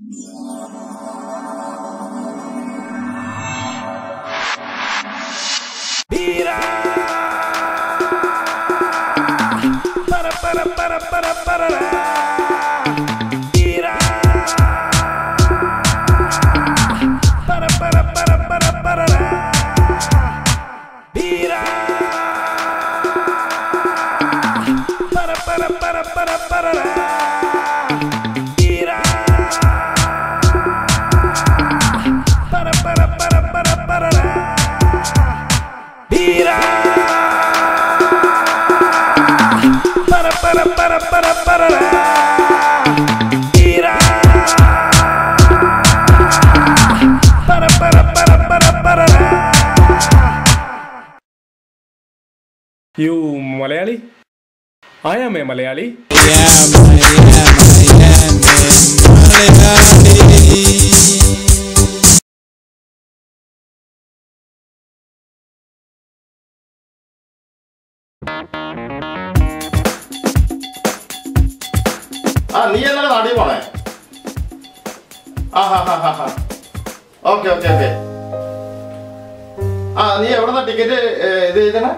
You Malayali? I am a Malayali. നീ എന്നാണ് നാട്ടിൽ പോണേ? Okay okay okay. നീ എവിടെന്നാ ടിക്കറ്റ് ഇത് ചെയ്തണേ?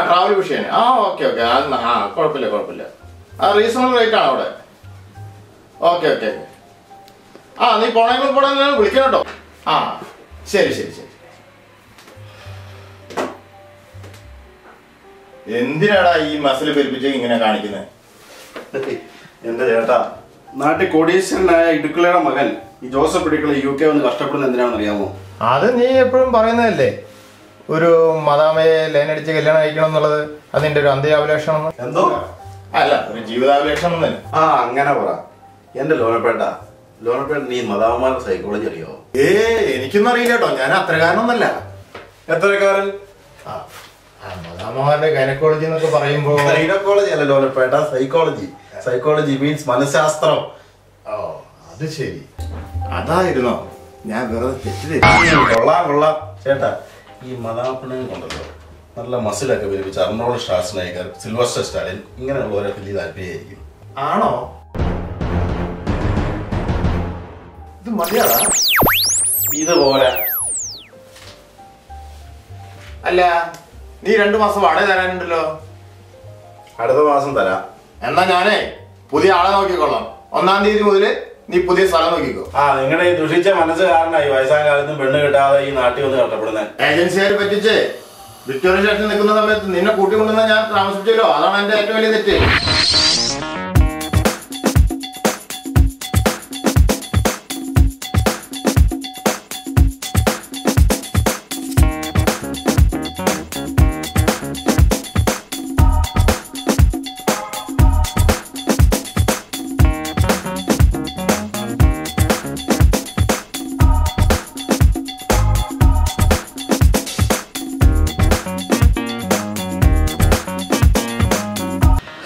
ട്രാവൽ വിഷയം. Okay okay. കുഴപ്പമില്ല കുഴപ്പമില്ല. റീസണബിൾ റേറ്റ് ആണ് അവിടെ. Okay okay. നീ പോണെങ്കിൽ പോടാൻ വിളിക്കണം കേട്ടോ. ശരി ശരി ശരി. എന്തിനാടാ ഈ മസിൽ പെരുപ്പിച്ച് ഇങ്ങനെ കാണിക്കുന്നത്? എന്റെ ചേട്ടാ, നാട്ടിൽ കോടീശ്വരനായ ഇടുക്കളയുടെ മകൻ ഈ ജോസഫ് ഇടുക്കള UK വന്ന് കഷ്ടപ്പെടുന്നത് എന്തിനാണെന്ന് അറിയാമോ? അത് നീ എപ്പോഴും പറയുന്നതല്ലേ, ഒരു മദാമയെ ലൈനടിച്ച് കല്യാണം കഴിക്കണം എന്നുള്ളത് അതിന്റെ ഒരു അന്ത്യാഭിലാഷം. എന്തോ അല്ല, ഒരു ജീവിതാഭിലാഷം. അങ്ങനെ പറ. എന്റെ ലോനപ്പേട്ട നീ മദാമമാരുടെ സൈക്കോളജി അറിയോ? എനിക്കൊന്നും അറിയില്ല കേട്ടോ. ഞാൻ അത്രക്കാരനൊന്നല്ല. എത്രക്കാരൻ? മദാമമാരുടെ ഗൈനക്കോളജി എന്നൊക്കെ പറയുമ്പോ ഗൈനക്കോളജി അല്ല ലോനപ്പേട്ട, സൈക്കോളജി. സൈക്കോളജി മീൻസ് മനഃശാസ്ത്രം. അത് ശരി, അതായിരുന്നോ? ഞാൻ വെറുതെ തെറ്റിദ്ധരിച്ചു. കൊള്ളാം ചേട്ടാ. ഈ മദാമ കൊണ്ടല്ലോ നല്ല മസിലൊക്കെ വിരിപ്പിച്ച് അർണോൾഡ് ഷ്വാർസ്നെഗർ, സിൽവസ്റ്റർ സ്റ്റാലിൻ ഇങ്ങനെയുള്ളവരെ വലിയ താല്പര്യമായിരിക്കും. ആണോ? ഇത് മതിയാടാ? ഇതുപോലെ അല്ല, നീ 2 മാസം വാടക തരാനുണ്ടല്ലോ. അടുത്ത മാസം തരാം. എന്നാ ഞാനേ പുതിയ ആളെ നോക്കിക്കൊള്ളാം. 1-ാം തീയതി മുതല് നീ പുതിയ സ്ഥലം നോക്കിക്കോ. നിങ്ങളുടെ ഈ ദുഷിച്ച മനസ്സ് കാരണമായി വയസ്സാം കാലത്തും പെണ്ണ് കിട്ടാതെ ഈ നാട്ടിൽ വന്ന് കഷ്ടപ്പെടുന്നത്. ഏജൻസിക്കാർ പറ്റിച്ച് വിക്ടോറിയ സ്റ്റേഷനിൽ നിൽക്കുന്ന സമയത്ത് നിന്നെ കൂട്ടിക്കൊണ്ടുവന്ന ഞാൻ താമസിച്ചല്ലോ. അതാണ് എന്റെ ഏറ്റവും വലിയ തെറ്റ്.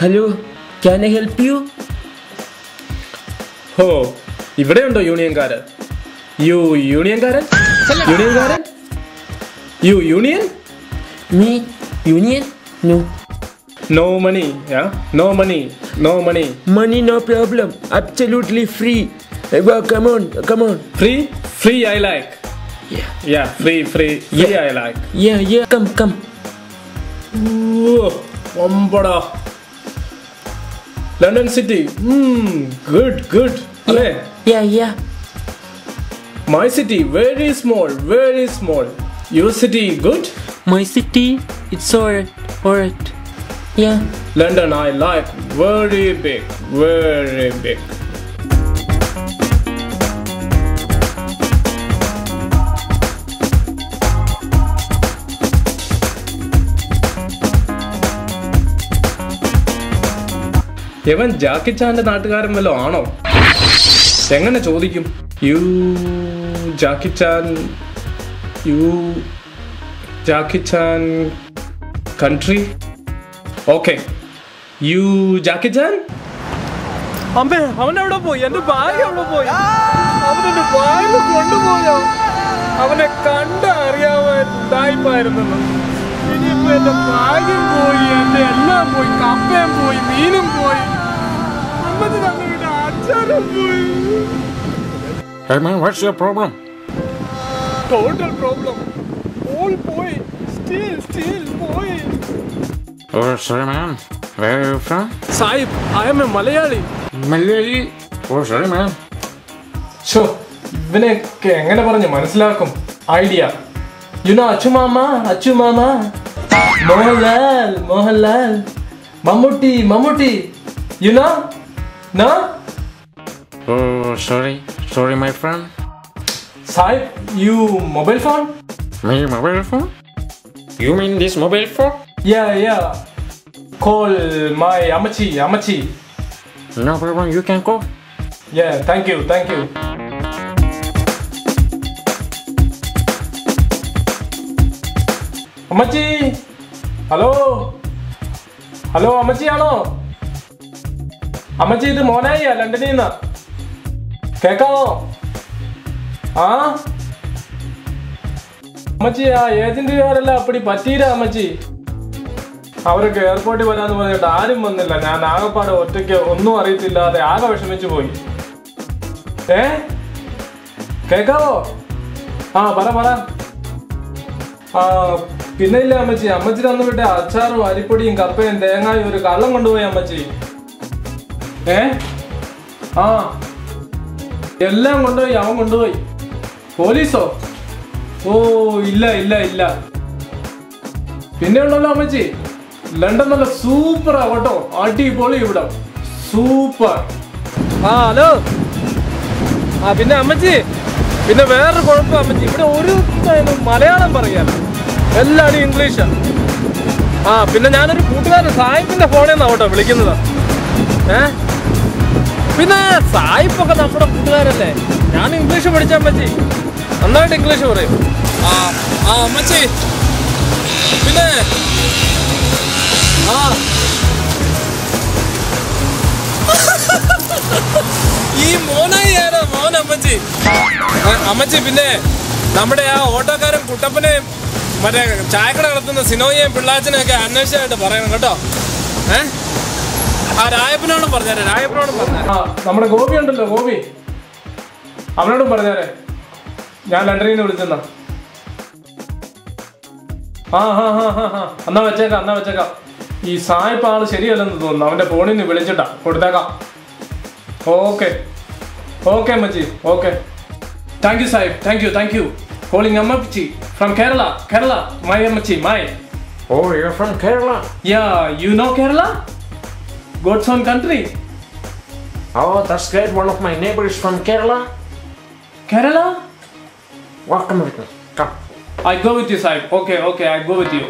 Hello, can I help you? ഇവിടെയുണ്ടോ യൂണിയൻകാരൻ? യൂണിയൻകാരൻ? Union? Me? Union? No. No money, yeah? No money. Money no problem. Absolutely free. Well, come on. Free I like. Yeah, free Yeah. I like. Yeah. Come. Ombada. London City. Good. Alley. Yeah. My city very small. Your city good? My city, it's alright. Yeah. London I like very big. ഇവൻ ജാക്കി ചാന്റെ നാട്ടുകാരൻ വല്ലോ ആണോ? എങ്ങനെ ചോദിക്കും? ജാക്കി ചാൻ country. Okay, ജാക്കി ചാൻ. അമ്മേ, അവനെവിടെ പോയി? എന്റെ bag എവിടെ പോയി? അവനെന്റെ ബാഗ് കൊണ്ടുപോയോ? അവനെ കണ്ടറിയാമായിരുന്നു. ഇനിയിപ്പോ എന്റെ ബാഗും പോയി, എന്റെ എല്ലാം പോയി, കപ്പയും പോയി, മീനും പോയി. അമ്മത് തന്നിട്ട് Hey man, what's your problem? Total problem. All boy. Still boy. Oh, sorry man. Where are you from? Sahib, I am a Malayali. Malayali. Oh, sorry man. Sure. ഇവനെയൊക്കെ എങ്ങനെ പറഞ്ഞ് മനസ്സിലാക്കും? Idea. You know Achu Mama. Mohanlal. Mammootty. You know? No? Oh, sorry my friend. Sahib, you mobile phone? My mobile phone? You mean this mobile phone? Yeah. Call my Amachi. No problem, you can call. Yeah, thank you. അമ്മച്ചി, hello അമ്മച്ചി ആണോ? അമ്മച്ചി, ഇത് മോനായിയാ ലണ്ടനിൽ നിന്ന്. കേക്കാവോ? ആ അമ്മച്ചി, ആ ഏജന്റുകാരെല്ലാം അപ്പടി പറ്റീരാ അമ്മച്ചി. അവരൊക്കെ എയർപോർട്ടിൽ വരാന്ന് പറഞ്ഞിട്ട് ആരും വന്നില്ല. ഞാൻ ആകെപ്പാടെ ഒറ്റയ്ക്ക് ഒന്നും അറിയത്തില്ലാതെ ആകെ വിഷമിച്ചു പോയി. കേക്കാവോ? ആ പറ. ആ പിന്നെ ഇല്ല അമ്മച്ചി, അമ്മച്ചി തന്നു വിട്ട അച്ചാറും അരിപ്പൊടിയും കപ്പയും തേങ്ങായും ഒരു കള്ളം കൊണ്ടുപോയി അമ്മച്ചി. ആ എല്ലാം കൊണ്ടുപോയി, അവൻ കൊണ്ടുപോയി. പോലീസോ? ഓ ഇല്ല. പിന്നെ ഉണ്ടല്ലോ അമ്മച്ചി, ലണ്ടൻ നല്ല സൂപ്പറാ കേട്ടോ, അടിപൊളി ഇവിടെ, സൂപ്പർ. ഹലോ. പിന്നെ അമ്മച്ചി, പിന്നെ വേറൊരു കുഴപ്പം അമ്മച്ചി, ഇവിടെ ഒരു മലയാളം പറയാൻ എല്ലാവരും ഇംഗ്ലീഷാണ്. പിന്നെ ഞാനൊരു കൂട്ടുകാരൻ സായിപ്പിന്റെ ഫോണിൽ നിന്നാണ് കേട്ടോ വിളിക്കുന്നത്. പിന്നെ സായിപ്പൊക്കെ നമ്മുടെ കൂട്ടുകാരല്ലേ, ഞാൻ ഇംഗ്ലീഷ് പഠിച്ച അമ്മച്ചി, നന്നായിട്ട് ഇംഗ്ലീഷ് പറയും. അമ്മച്ചി, പിന്നെ ഈ മോനായി ആരാ? മോനമ്മച്ചി. അമ്മച്ചി, പിന്നെ നമ്മുടെ ആ ഓട്ടോക്കാരൻ കുട്ടപ്പനെയും മറ്റേ ചായക്കട നടത്തുന്ന സിനോയെയും പിള്ളാച്ചനെയൊക്കെ അന്വേഷിച്ചായിട്ട് പറയണം കേട്ടോ. രായപ്പനോടും പറഞ്ഞേരെ. നമ്മുടെ ഗോപി ഉണ്ടല്ലോ, ഗോപി, അവനോടും പറഞ്ഞേരെ ഞാൻ ലണ്ടനിൽ നിന്ന് വിളിച്ചെന്നാ. എന്നാ വെച്ചേക്കാം. ഈ സായിപ്പ് ആള് ശരിയല്ലെന്ന് തോന്നുന്നു, അവന്റെ ഫോണിൽ നിന്ന് വിളിച്ചിട്ടാ, കൊടുത്തേക്കാം. ഓക്കെ അമ്മച്ചി, okay. Thank you Sahib, thank you. Calling Ammachi from Kerala. My Ammachi, my. Oh, you're from Kerala? Yeah, you know Kerala? God's own country. Oh, that's great. One of my neighbors from Kerala. Kerala? Welcome with me. Come. I go with you, Sahib. Okay, I go with you.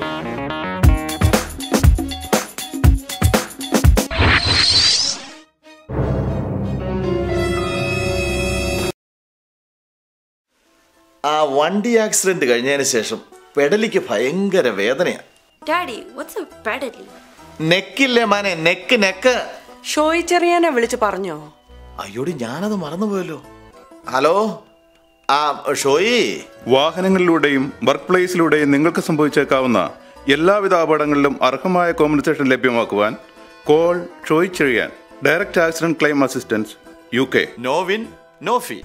ആ വണ്ടി accident കഴിഞ്ഞതിന് ശേഷം പെടലിക്ക് ഭയങ്കര വേദനയാണ്. Daddy, what's a pedally? നെക്കില്ലേ Mane, neck. ഷോയി ചെറിയാനെ വിളിച്ച് പറഞ്ഞോ? അയ്യോടി, ഞാനത് മറന്നുപോയല്ലോ. Hello, ഷോയി. വാഹനങ്ങളിലൂടെയും work പ്ലേസിലൂടെയും നിങ്ങൾക്ക് സംഭവിച്ചേക്കാവുന്ന എല്ലാവിധ അപകടങ്ങളിലും അർഹമായ കോമ്പൻസേഷൻ ലഭ്യമാക്കുവാൻ call Shoy Cherian, direct accident claim assistance, UK. No win no fee.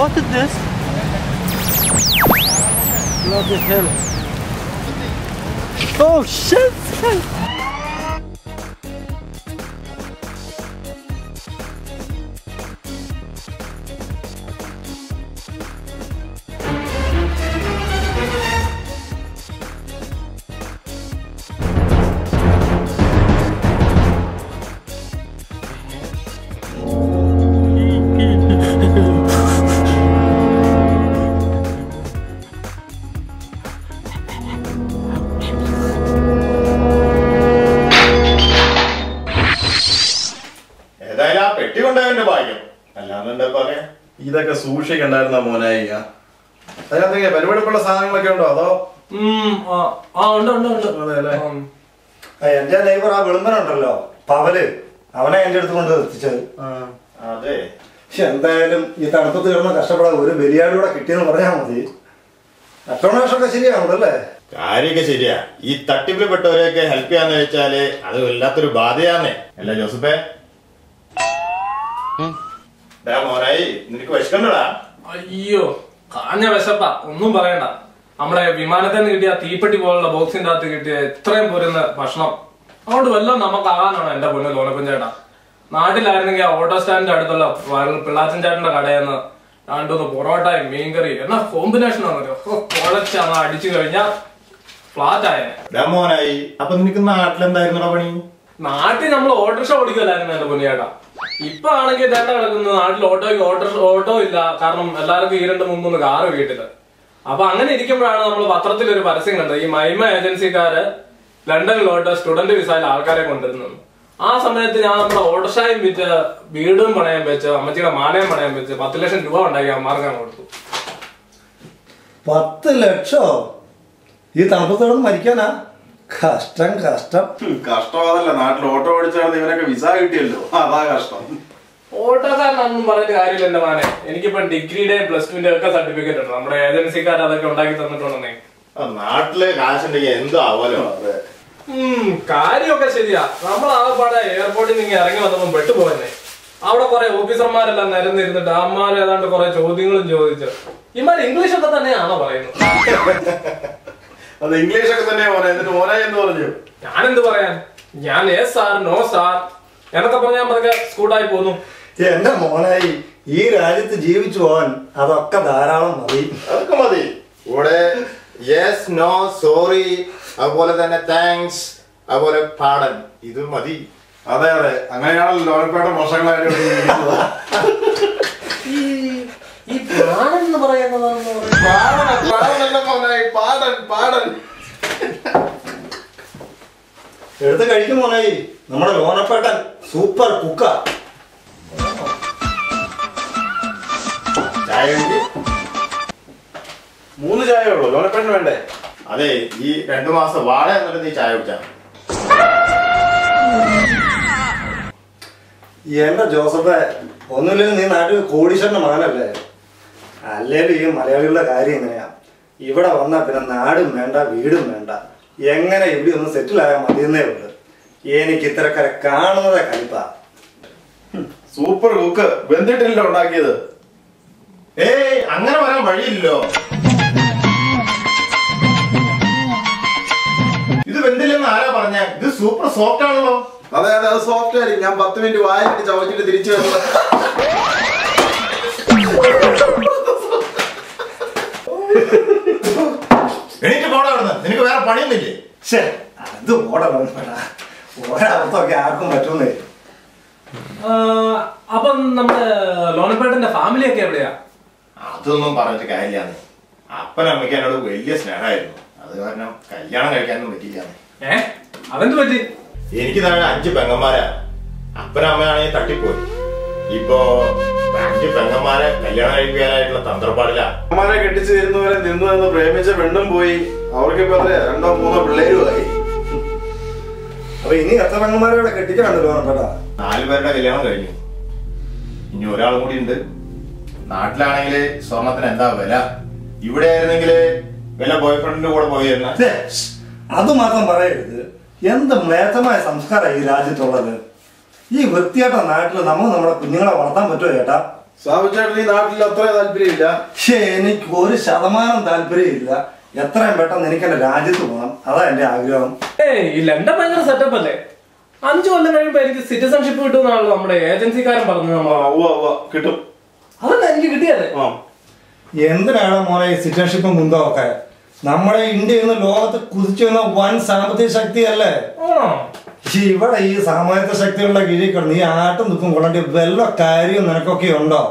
What is this? Bloody hell. Oh shit! ഇതൊക്കെ സൂക്ഷിക്കണ്ടായിരുന്ന മോനായി. അതിനകത്ത് പരിപാടിക്കുള്ള സാധനങ്ങളൊക്കെ ഉണ്ടോ അതോ? എന്റെ നെയ്ബർ ആ വിളുമ്പനുണ്ടല്ലോ പവല്, അവനെ എന്റെ അടുത്ത് കൊണ്ട് എത്തിച്ചത്. അതെ. പക്ഷെ എന്തായാലും ഈ തണുപ്പത്ത് കിടന്ന് കഷ്ടപ്പെടാൻ ഒരു ബലിയാടിലൂടെ കിട്ടിയെന്ന് പറഞ്ഞാൽ മതി. അക്കോമഡേഷനൊക്കെ ശരിയാണല്ലേ? കാര്യമൊക്കെ ശരിയാ. ഈ തട്ടിപ്പിൽ പെട്ടവരെയൊക്കെ ഹെൽപ്പ് ചെയ്യാന്ന് വെച്ചാല് അത് വല്ലാത്തൊരു ബാധയാന്നേ അല്ല ജോസഫേ? മോനായി നിനക്ക് വിശക്കണ്ടടാ? അയ്യോ കാഞ്ഞ വിശപ്പ, ഒന്നും പറയണ്ട. നമ്മുടെ വിമാനത്തിൽ നിന്ന് കിട്ടിയ തീപ്പെട്ടി പോലുള്ള ബോക്സിന്റെ അകത്ത് കിട്ടിയ ഇത്രയും പോരുന്ന ഭക്ഷണം അതുകൊണ്ട് വല്ലതും നമുക്കാകാനാണോ എന്റെ പൊന്നു ലോനപ്പഞ്ചേട്ടാ? നാട്ടിലായിരുന്നെങ്കിൽ ആ ഓട്ടോ സ്റ്റാൻഡിന്റെ അടുത്തുള്ള പിള്ളാച്ചൻ ചേട്ടന്റെ കടയിൽ നിന്ന് രണ്ടൊന്ന് പൊറോട്ടയും മീൻകറി എന്നാ കോമ്പിനേഷൻ ആണല്ലോ. കുഴച്ചാണ് അടിച്ചു കഴിഞ്ഞാൽ ഫ്ലാറ്റ് ആയ മോനായി. അപ്പൊ നിനക്ക് നാട്ടിലെന്തായിരുന്നോ പണി? നാട്ടിൽ നമ്മൾ ഓട്ടോറിക്ഷ ഓടിക്കലായിരുന്നു എന്റെ പൊന്നിയേട്ടാ. ഇപ്പൊ ആണെങ്കിൽ തന്നെ കിടക്കുന്നത് നാട്ടിൽ ഓട്ടോ ഇല്ല. കാരണം എല്ലാവർക്കും ഈ 2-3 കാറ് വീട്ടില്. അപ്പൊ അങ്ങനെ ഇരിക്കുമ്പോഴാണ് നമ്മൾ പത്രത്തിൽ ഒരു പരസ്യം കണ്ടത്. ഈ മൈമ ഏജൻസിക്കാര് ലണ്ടനിലോട്ട് സ്റ്റുഡന്റ് വിസയിൽ ആൾക്കാരെ കൊണ്ടുവരുന്നത്. ആ സമയത്ത് ഞാൻ നമ്മുടെ ഓട്ടോഷായും വിറ്റ് വീടും പണയം വെച്ച് അമ്മച്ചിയുടെ മാലയും പണയം വെച്ച് 10 ലക്ഷം രൂപ ഉണ്ടാക്കി അമ്മമാർക്ക് ഞാൻ കൊടുത്തു. 10 ലക്ഷോ? ഈ തണുപ്പത്തോടൊന്നും മരിക്കാനാ? കഷ്ടം കഷ്ടം. കഷ്ടമാതല്ല, നാട്ടിൽ ഓട്ടോ ഓടിച്ചാൽ ഇവനൊക്കെ വിസ കിട്ടിയല്ലോ, അതാ കഷ്ടം. ഓട്ടോക്കാരനൊന്നും പറഞ്ഞിട്ട് കാര്യമില്ല എന്റെ മാനെ. എനിക്കിപ്പോ ഡിഗ്രിയുടെയും +2ന്റെ ഒക്കെ സർട്ടിഫിക്കറ്റ് ഉണ്ട്. നമ്മുടെ ഏജൻസിക്കാർ അതൊക്കെ ഉണ്ടാക്കി തന്നിട്ടുണ്ടെന്നേ. നാട്ടിലെ കാശുണ്ടെങ്കിൽ എന്തോ ആവാലോ. കാര്യമൊക്കെ ശരിയാ. നമ്മൾ ആകെപ്പാടെ എയർപോർട്ടിൽ നിന്ന് ഇറങ്ങി വന്നപ്പോ പെട്ടുപോയെന്നേ. അവിടെ കുറെ ഓഫീസർമാരെല്ലാം നിരന്നിരുന്നിട്ട് അമ്മമാർ ഏതാണ്ട് കുറെ ചോദ്യങ്ങളും ചോദിച്ചു. ഇമാർ ഇംഗ്ലീഷ് ഒക്കെ തന്നെയാണോ പറയുന്നത്? അത് ഇംഗ്ലീഷ് ഒക്കെ തന്നെയാ മോനെ. എന്നിട്ട് മോനായി എന്ന് പറഞ്ഞു? ഞാനെന്ത് പറയാൻ, ഞാൻ യെസ് സാർ നോ സാർ എന്നൊക്കെ പറഞ്ഞാൽ മതൊക്കെ സ്കൂട്ടായി പോന്നു. എന്റെ മോനായി, ഈ രാജ്യത്ത് ജീവിച്ചു പോവാൻ അതൊക്കെ ധാരാളം മതി. അതൊക്കെ മതി. ഇവിടെ യെസ് നോ സോറി അതുപോലെ തന്നെ താങ്ക്സ് അതുപോലെ പാടൻ ഇത് മതി. അതെ അതെ, അങ്ങനെയാണല്ലോ ലോനപ്പേട്ട വർഷങ്ങളായിട്ട് ഈ പാടൻ എന്ന് പറയുന്നത് പാടൻ എടുത്ത് കഴിക്കും മോനായി. നമ്മുടെ ലോനപ്പേട്ടൻ സൂപ്പർ കുക്കാ. ചായ 3 ചായ ഉള്ളൂ, ലോനപ്പേട്ടന് വേണ്ടേ? അതെ, ഈ 2 മാസം വാഴ എന്നിട്ട് നീ ചായ കുടിച്ചാ. എന്റെ ജോസഫെ, ഒന്നുമില്ലെങ്കിൽ നീ നാട്ടിൽ കോടീശ്വരന്റെ മകനല്ലേ? അല്ലേലും ഈ മലയാളികളുടെ കാര്യം എങ്ങനെയാ? ഇവിടെ വന്നാൽ പിന്നെ നാടും വേണ്ട വീടും വേണ്ട, എങ്ങനെ ഇവിടെ ഒന്ന് സെറ്റിൽ ആയാൽ മതിയെന്നേ ഉള്ളു. എനിക്ക് ഇത്തരക്കാരെ കാണുന്നതേ കലിപ്പാ. സൂപ്പർ കുക്ക്, വെന്തിട്ടില്ലല്ലോ ഉണ്ടാക്കിയത്? ഏയ് അങ്ങനെ വരാൻ വഴിയില്ലല്ലോ. ഇത് വെന്തില്ലെന്ന് ആരാ പറഞ്ഞ? ഇത് സൂപ്പർ സോഫ്റ്റ് ആണല്ലോ. അതെ അതെ, അത് സോഫ്റ്റ് ആയിരിക്കും. ഞാൻ 10 മിനിറ്റ് വായിച്ചിട്ട് ചവച്ചിട്ട് തിരിച്ചു വരുന്നത്. എണീറ്റ് പോടാ അവിടുന്ന്. നിനക്ക് വേറെ പണിയൊന്നുമില്ലേ? അത് ഓടണം, ഒരർത്ഥമൊക്കെ ആർക്കും പറ്റുന്നേ. അപ്പം നമ്മുടെ ലോനപ്പേട്ടന്റെ ഫാമിലി ഒക്കെ എവിടെയാ? അതൊന്നും പറഞ്ഞിട്ട് കാര്യമില്ലാന്ന്. അപ്പനമ്മയ്ക്ക് എന്നോട് വലിയ സ്നേഹമായിരുന്നു. അത് കാരണം കല്യാണം കഴിക്കാനൊന്നും പറ്റിയില്ലാന്ന്. അതെന്ത് പറ്റി? എനിക്ക് താഴെ 5 പെങ്ങന്മാരാ. അപ്പനമ്മയാണെങ്കിൽ തട്ടിപ്പോയി. ഇപ്പൊ 5 പെങ്ങന്മാരെ കല്യാണം കഴിക്കാനായിട്ടുള്ള തന്ത്രപ്പാടില്ല. അമ്മമാരെ കെട്ടിച്ചു തരുന്നവരെ നിന്ന് പ്രേമിച്ച പെണ്ണും പോയി. അവർക്കിപ്പോ 2-3 പിള്ളേരുമായി. അപ്പൊ ഇനി എത്ര പെങ്ങന്മാരോടെ കെട്ടിക്കാണല്ലോ ലോനപ്പേട്ട? 4 പേരുടെ കല്യാണം കഴിഞ്ഞു. ഇനി ഒരാളും കൂടി ഉണ്ട്. നാട്ടിലാണെങ്കിൽ സ്വർണത്തിന് എന്താ വില? ഇവിടെ ആയിരുന്നെങ്കിൽ വല്ല ബോയ്ഫ്രണ്ടിന്റെ കൂടെ പോയിരുന്ന. അത് മാത്രം പറയരുത്. എന്ത് മ്ലേച്ഛമായ സംസ്കാരം ഈ രാജ്യത്തുള്ളത്. ഈ വൃത്തിയായിട്ട നാട്ടില് നമ്മുടെ കുഞ്ഞുങ്ങളെ വളർത്താൻ പറ്റുമോ ചേട്ടാ? സാബുചേട്ടൻ ഈ നാട്ടിൽ അത്ര താല്പര്യമില്ല. പക്ഷെ എനിക്ക് 1% താല്പര്യമില്ല. എത്രയും പെട്ടെന്ന് എനിക്ക് എന്റെ രാജ്യത്ത് പോകണം, അതാ എന്റെ ആഗ്രഹം. ഈ ലണ്ടൻ ഭയങ്കര സെറ്റപ്പ് അല്ലേ? 5 കൊല്ലം കഴിയുമ്പോ എനിക്ക് സിറ്റിസൺഷിപ്പ് കിട്ടുമെന്നാണല്ലോ നമ്മുടെ ഏജൻസിക്കാരൻ പറഞ്ഞു. കിട്ടും. അതല്ല എനിക്ക് കിട്ടിയതേ. എന്തിനാണ് മോനെ ഈ സിറ്റിസൺഷിപ്പും കുന്തമൊക്കെ? നമ്മുടെ ഇന്ത്യ ഇന്ന് ലോകത്ത് കുതിച്ചു വന്ന വൻ സാമ്പത്തിക ശക്തിയല്ലേ? ഇവിടെ ഈ സാമ്പത്തിക ശക്തികളുടെ കീഴിൽ കിടന്ന് ഈ ആട്ടും ദുഃഖം കൊള്ളേണ്ട വല്ല കാര്യം നിനക്കൊക്കെ ഉണ്ടോ?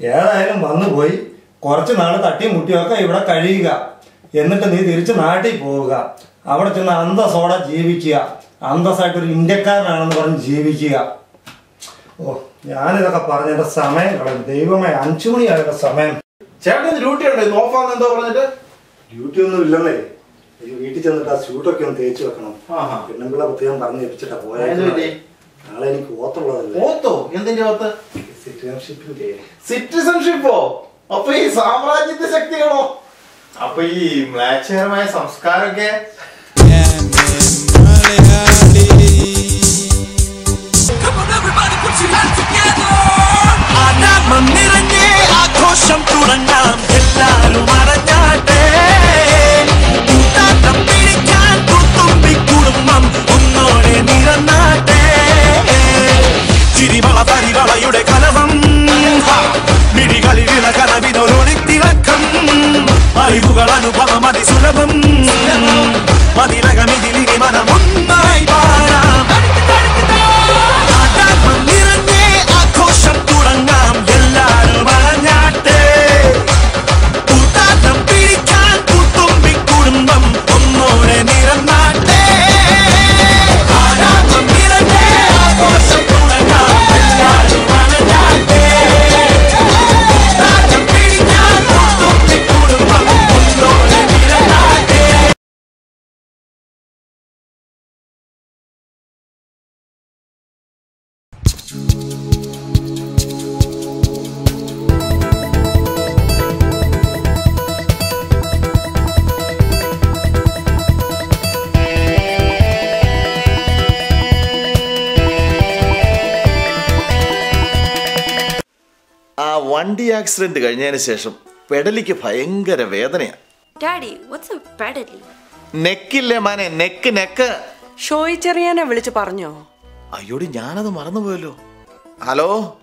ഏതായാലും വന്നുപോയി കുറച്ച് നാള് തട്ടിയും മുട്ടിയൊക്കെ ഇവിടെ കഴിയുക. എന്നിട്ട് നീ തിരിച്ച് നാട്ടിൽ പോവുക. അവിടെ ചെന്ന് അന്തസ്സോടെ ജീവിക്കുക. അന്തസ്സായിട്ടൊരു ഇന്ത്യക്കാരനാണെന്ന് പറഞ്ഞ് ജീവിക്കുക. ഓ, ഞാനിതൊക്കെ പറഞ്ഞ എന്റെ സമയം കളയും. ദൈവമേ, 5 മണിയായ സമയം. ചേട്ടൻ ഡ്യൂട്ടി ഉണ്ടോ? ഇന്ന് ഓഫാന്ന് എന്തോ പറഞ്ഞിട്ട്? ഡ്യൂട്ടി ഒന്നും ഇല്ലെന്നേ. വീട്ടിൽ ചെന്നിട്ട് ആ സ്യൂട്ടൊക്കെ ഒന്ന് തേച്ച് വെക്കണം. പെണ്ണുമ്പിള്ള പ്രത്യേകം പറഞ്ഞ് ഏൽപ്പിച്ചിട്ടാ പോയത്. നാളെ എനിക്ക് ഓത്തുള്ളതല്ലേ. ഓത്തോ? എന്തിന്റെ ഓത്ത്? സിറ്റിസൺഷിപ്പിന്റെ. സിറ്റിസൺഷിപ്പോ? അപ്പൊ ഈ സാമ്രാജ്യത്തെ ശക്തികളോ? അപ്പൊ ഈ മ്ലേച്ഛകരമായ സംസ്കാരമൊക്കെ ആഘോഷം തുടങ്ങാം എല്ലാരും അറിഞ്ഞാട്ടെ. പിടിക്കാൻ കുത്തുമ്പി കുടുംബം ഒന്നോടെ നിറന്നാട്ടെ. ചിരിവള പരിവളയുടെ കലവം മിഴികളിൽ കലവിനൊരൊളിത്തിളക്കം. അറിവുകൾ അനുഭവം അതിസുലഭം. മതിലകമിതിലിനി മനമൊന്നായി പാടാം. നിറഞ്ഞേ ആഘോഷം തുടങ്ങാം എല്ലാരും അറിഞ്ഞാട്ടെ. കൂത്താട്ടം പിടിക്കാൻ കുത്തുമ്പി കുടുംബം ഒന്നോടെ നിറന്നാട്ടെ. നിറഞ്ഞേ ആഘോഷം തുടങ്ങാം എല്ലാരും അറിഞ്ഞാട്ടെ. കൂത്താട്ടം പിടിക്കാൻ കുത്തുമ്പി കുടുംബം ഒന്നോടെ നിറന്നാട്ടെ. ആ വണ്ടി ആക്സിഡന്റ് കഴിഞ്ഞതിന് ശേഷം പെടലിക്ക് ഭയങ്കര വേദനയാണ്. Daddy, what's a pedally? നെക്കില്ലേ Mane, neck. ഷോയി ചെറിയാനെ വിളിച്ച് പറഞ്ഞോ? അയ്യോടി ഞാനത് മറന്നുപോയല്ലോ. ഹലോ,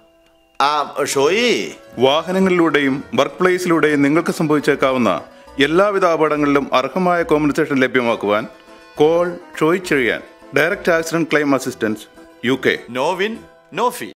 ആ ഷോയി. വാഹനങ്ങളിലൂടെയും വർക്ക് പ്ലേസിലൂടെയും നിങ്ങൾക്ക് സംഭവിച്ചേക്കാവുന്ന എല്ലാവിധ അപകടങ്ങളിലും അർഹമായ കോമ്പൻസേഷൻ ലഭ്യമാക്കുവാൻ call Shoy Cherian, direct accident claim assistance UK. No win no ഫീ.